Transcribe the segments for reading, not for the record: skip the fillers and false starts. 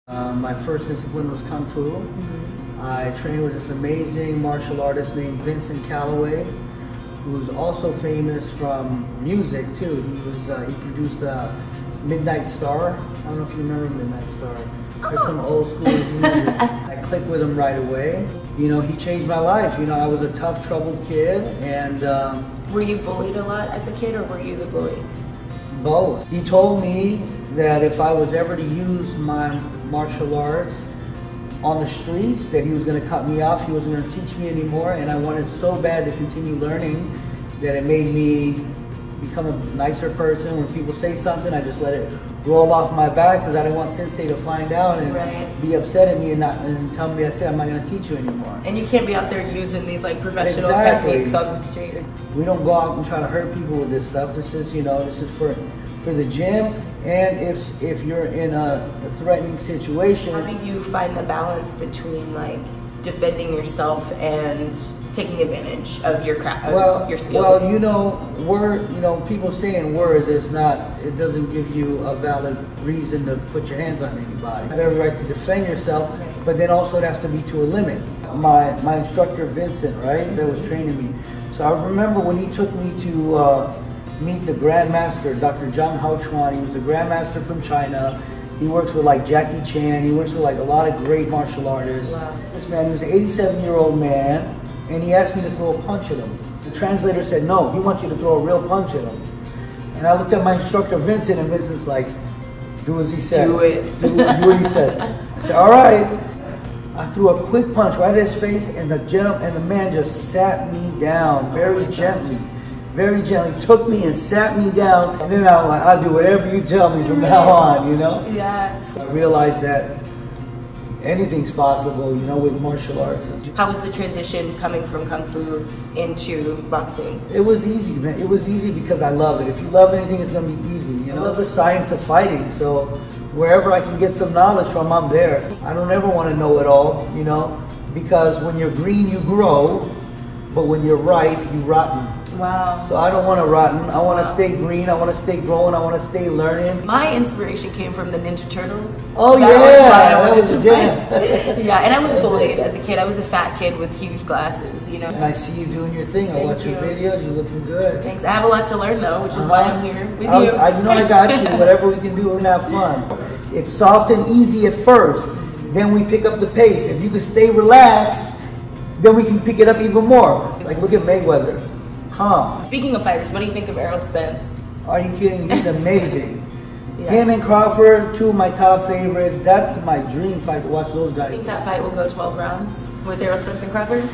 My first discipline was Kung Fu. I trained with this amazing martial artist named Vincent Calloway, who's also famous from music too. He produced Midnight Star. I don't know if you remember Midnight Star. There's some old school music. I clicked with him right away. You know, he changed my life. You know, I was a tough, troubled kid, and were you bullied a lot as a kid, or were you the bully? Both. He told me that if I was ever to use my martial arts on the streets, that he was going to cut me off. He wasn't going to teach me anymore, and I wanted so bad to continue learning that it made me become a nicer person. When people say something, I just let it roll off my back because I didn't want Sensei to find out and be upset at me and tell me, I said, I'm not going to teach you anymore. And you can't be out there using these like professional techniques on the street. We don't go out and try to hurt people with this stuff. This is, you know, this is for the gym, and if you're in a threatening situation. How do you find the balance between like defending yourself and taking advantage of your craft, your skills? Well, you know, people saying words is not, it doesn't give you a valid reason to put your hands on anybody. You have every right to defend yourself, but then also it has to be to a limit. My instructor Vincent, right, that was training me. So I remember when he took me to meet the Grandmaster, Dr. Zhang Haochuan. He was the Grandmaster from China. He works with like Jackie Chan. He works with like a lot of great martial artists. Wow. This man, he was an 87-year-old man, and he asked me to throw a punch at him. The translator said, no, he wants you to throw a real punch at him. And I looked at my instructor, Vincent, and Vincent's like, do as he said. Do it. Do what he said. I said, all right. I threw a quick punch right at his face, and the man just sat me down very gently. Very gently took me and sat me down, and then I'll do whatever you tell me from now on, you know? Yeah. So I realized that anything's possible, you know, with martial arts. How was the transition coming from Kung Fu into boxing? It was easy, man. It was easy because I love it. If you love anything, it's going to be easy, you know? I love the science of fighting, so wherever I can get some knowledge from, I'm there. I don't ever want to know it all, you know, because when you're green, you grow, but when you're ripe, you rotten. Wow. So I don't want to rotten. I want to stay green. I want to stay growing. I want to stay learning. My inspiration came from the Ninja Turtles. Oh that was a jam. Yeah, and I was bullied as a kid. I was a fat kid with huge glasses, you know. And I see you doing your thing. I watch your videos. You're looking good. Thanks. I have a lot to learn though, which is why I'm here with you. You know I got you. Whatever we can do, we're gonna have fun. It's soft and easy at first. Then we pick up the pace. If you can stay relaxed, then we can pick it up even more. Like look at Mayweather. Speaking of fighters, what do you think of Errol Spence? Are you kidding? He's amazing. Him and Crawford, two of my top favorites. That's my dream fight to watch those guys. I think that fight will go 12 rounds with Errol Spence and Crawford?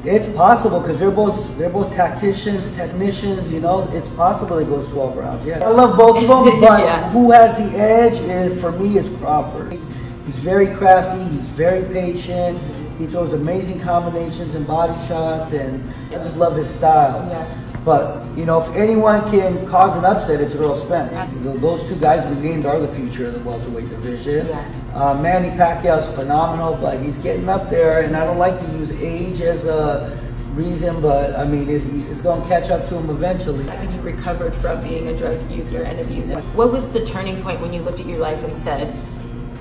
It's possible because they're both tacticians, technicians, you know. It's possible it goes 12 rounds, yeah. I love both of them, but who has the edge for me is Crawford. He's very crafty, he's very patient. He throws amazing combinations and body shots, and I just love his style. Yeah. But, you know, if anyone can cause an upset, it's Errol Spence. Those two guys we named are the future of the welterweight division. Yeah. Manny Pacquiao's phenomenal, but he's getting up there, and I don't like to use age as a reason, but I mean, it's going to catch up to him eventually. I think you recovered from being a drug user and abuser. What was the turning point when you looked at your life and said,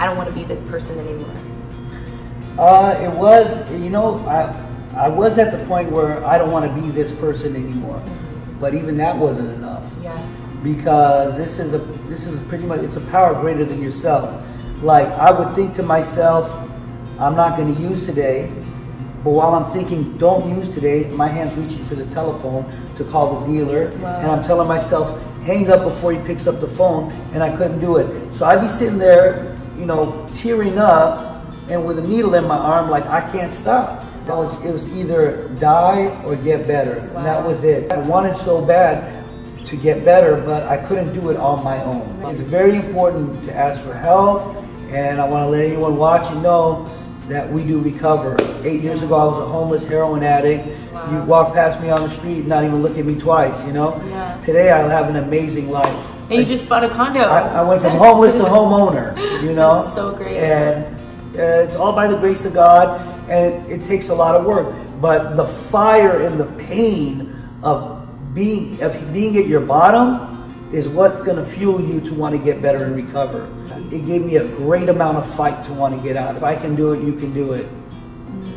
I don't want to be this person anymore? It was, you know, I was at the point where I don't want to be this person anymore, but even that wasn't enough. Yeah. Because this is pretty much, it's a power greater than yourself. Like I would think to myself, I'm not going to use today, but while I'm thinking don't use today, my hand's reaching for the telephone to call the dealer, and I'm telling myself hang up before he picks up the phone, and I couldn't do it. So I'd be sitting there, you know, tearing up, and with a needle in my arm, like I can't stop. It was either die or get better, and that was it. I wanted so bad to get better, but I couldn't do it on my own. It's very important to ask for help, and I want to let anyone watching know that we do recover. 8 years ago, I was a homeless heroin addict. You walk past me on the street, not even look at me twice, you know? Yeah. Today, I have an amazing life. And you just bought a condo. I went from homeless to homeowner, you know? That's so great. And it's all by the grace of God, and it takes a lot of work. But the fire and the pain of being at your bottom is what's going to fuel you to want to get better and recover. it gave me a great amount of fight to want to get out. If I can do it, you can do it.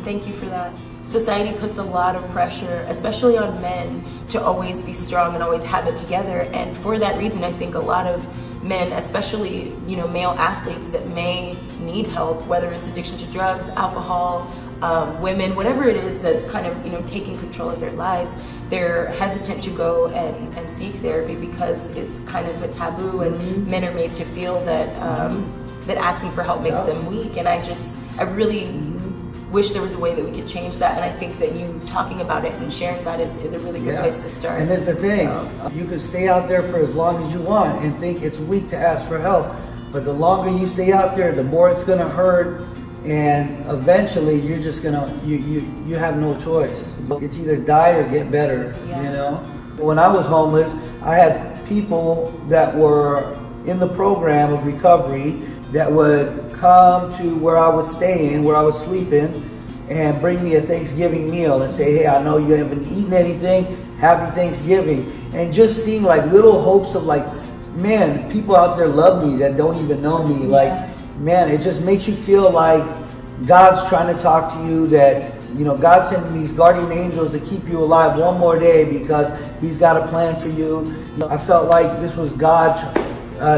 Thank you for that. Society puts a lot of pressure, especially on men, to always be strong and always have it together. And for that reason, I think a lot of men, especially, you know, male athletes that may need help, whether it's addiction to drugs, alcohol, women, whatever it is that's kind of, you know, taking control of their lives, they're hesitant to go and seek therapy because it's kind of a taboo, and men are made to feel that that asking for help makes them weak. And I really wish there was a way that we could change that, and I think that you talking about it and sharing that is a really good place to start. And that's the thing, you can stay out there for as long as you want and think it's weak to ask for help, but the longer you stay out there, the more it's gonna hurt, and eventually you're just gonna, you have no choice. It's either die or get better, you know? When I was homeless, I had people that were in the program of recovery that would come to where I was staying, where I was sleeping, and bring me a Thanksgiving meal and say, hey, I know you haven't eaten anything, happy Thanksgiving. And just seeing like little hopes of like, man, people out there love me that don't even know me. Like, man, it just makes you feel like God's trying to talk to you, that, you know, God's sending these guardian angels to keep you alive one more day because He's got a plan for you. I felt like this was God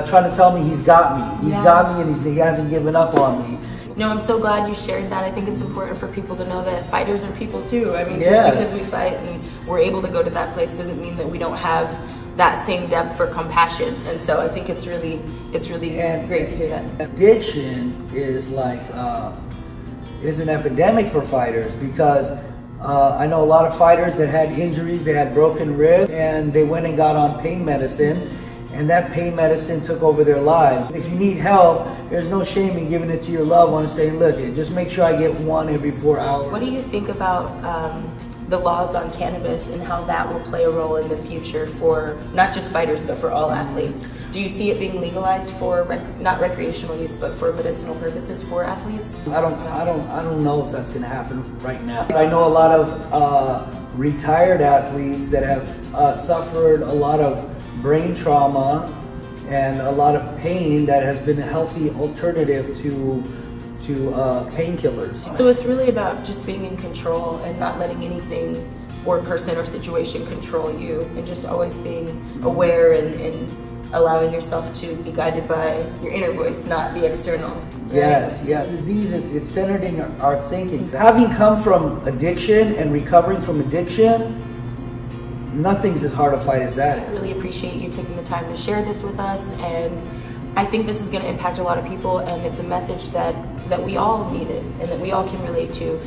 trying to tell me He's got me. He's got me, and He hasn't given up on me. No, I'm so glad you shared that. I think it's important for people to know that fighters are people too. I mean, just because we fight and we're able to go to that place doesn't mean that we don't have that same depth for compassion. And so I think it's really great to hear that. Addiction is like is an epidemic for fighters, because I know a lot of fighters that had injuries, they had broken ribs, and they went and got on pain medicine, and that pain medicine took over their lives. If you need help, there's no shame in giving it to your loved one and saying, look, just make sure I get one every 4 hours. What do you think about the laws on cannabis and how that will play a role in the future for not just fighters, but for all athletes? Do you see it being legalized for not recreational use, but for medicinal purposes for athletes? I don't know if that's going to happen right now. I know a lot of retired athletes that have suffered a lot of brain trauma and a lot of pain that has been a healthy alternative to painkillers. So it's really about just being in control and not letting anything or person or situation control you, and just always being aware and allowing yourself to be guided by your inner voice, not the external. Right? Yes. Disease, it's centered in our thinking. Having come from addiction and recovering from addiction, nothing's as hard a fight as that. I really appreciate you taking the time to share this with us, and I think this is going to impact a lot of people, and it's a message that we all needed and that we all can relate to.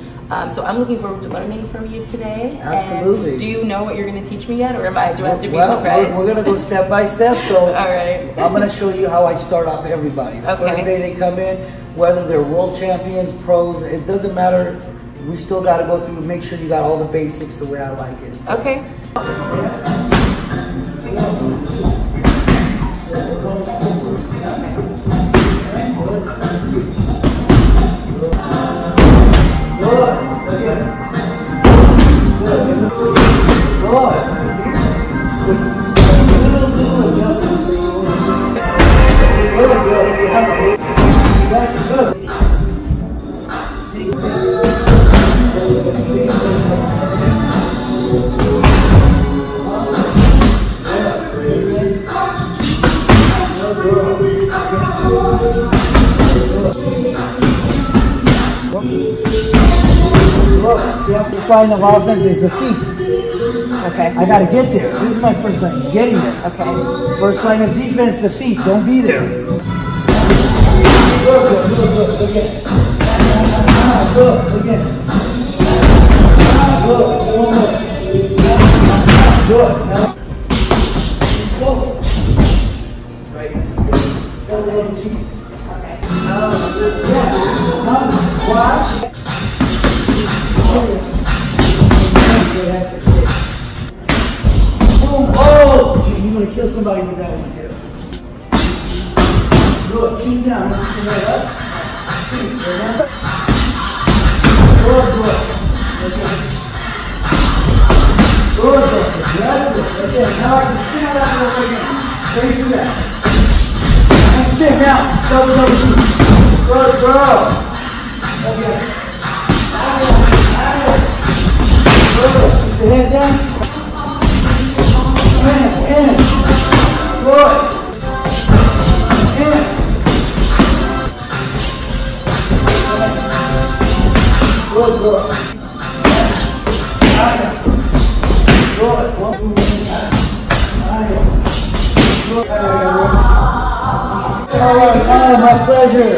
So I'm looking forward to learning from you today. Absolutely. And do you know what you're going to teach me yet, or do I have to be surprised? We're going to go step by step. So all right. I'm going to show you how I start off everybody. The first day they come in, whether they're world champions, pros, it doesn't matter. We still got to go through and make sure you got all the basics the way I like it. So. Okay. First line of offense is the feet. Okay. I got to get there. This is my first line. It's getting there. Okay. First line of defense, the feet. Don't be there. Good. Again. Good. Again. Good. One more. Good. Now. Go. Right. Go a little cheese. Okay. Oh. Now, watch. Boom! Oh! You're going to kill somebody with that one too. Good. Chin down. Right up. See. Right up. Good. Good. Aggressive. Okay. Now I can spin out that over again. Ready to do that. it now. Double, double, two. Good girl. Okay. Good. Keep your head down. In. Good. In. Good girl. Good. One, two, all right, my pleasure.